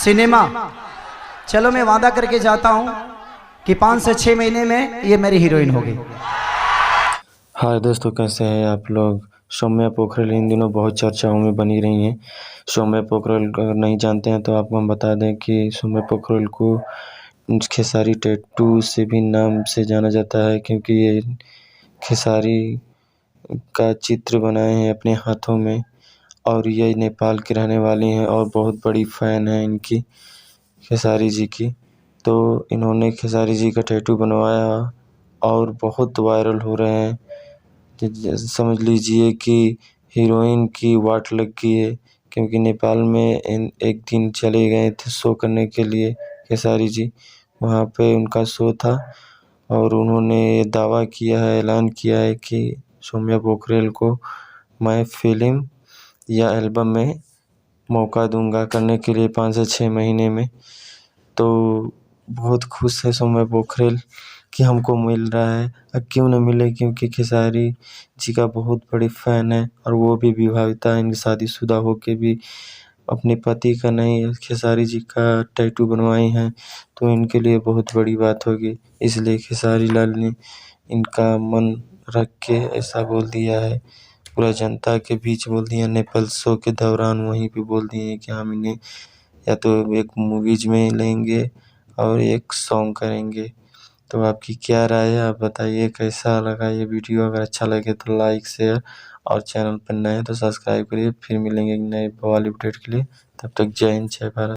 Cinema. चलो मैं वादा करके जाता हूँ कि 5 से 6 महीने में ये मेरी हीरोइन होगी। हाय दोस्तों, कैसे हैं आप लोग। सौम्या पोखरल इन दिनों बहुत चर्चाओं में बनी रही हैं। सौम्या पोखरल अगर नहीं जानते हैं तो आपको हम बता दें कि सौम्या पोखरल को खेसारी टैटू से भी नाम से जाना जाता है, क्योंकि ये खेसारी का चित्र बनाए हैं अपने हाथों में और ये नेपाल की रहने वाली हैं और बहुत बड़ी फ़ैन है इनकी, खेसारी जी की। तो इन्होंने खेसारी जी का टैटू बनवाया और बहुत वायरल हो रहे हैं। समझ लीजिए कि हीरोइन की वाट लग गई है, क्योंकि नेपाल में एक दिन चले गए थे शो करने के लिए खेसारी जी। वहाँ पे उनका शो था और उन्होंने दावा किया है, ऐलान किया है कि सौम्या पोखरल को मैं फिल्म या एल्बम में मौका दूंगा करने के लिए 5 से 6 महीने में। तो बहुत खुश है सौम्या पोखरल कि हमको मिल रहा है। क्यों न मिले, क्योंकि खेसारी जी का बहुत बड़ी फ़ैन है और वो भी विवाहिता है, शादीशुदा होके भी अपने पति का नहीं खेसारी जी का टैटू बनवाई हैं, तो इनके लिए बहुत बड़ी बात होगी। इसलिए खेसारी लाल ने इनका मन रख के ऐसा बोल दिया है, पूरा जनता के बीच बोल दिया, नेपाल शो के दौरान वहीं पे बोल दिए कि हम इन्हें या तो एक मूवीज में लेंगे और एक सॉन्ग करेंगे। तो आपकी क्या राय है, आप बताइए कैसा लगा ये वीडियो। अगर अच्छा लगे तो लाइक शेयर और चैनल पर नए हैं तो सब्सक्राइब करिए। फिर मिलेंगे एक नए बवाल अपडेट के लिए। तब तक जय हिंद, जय भारत।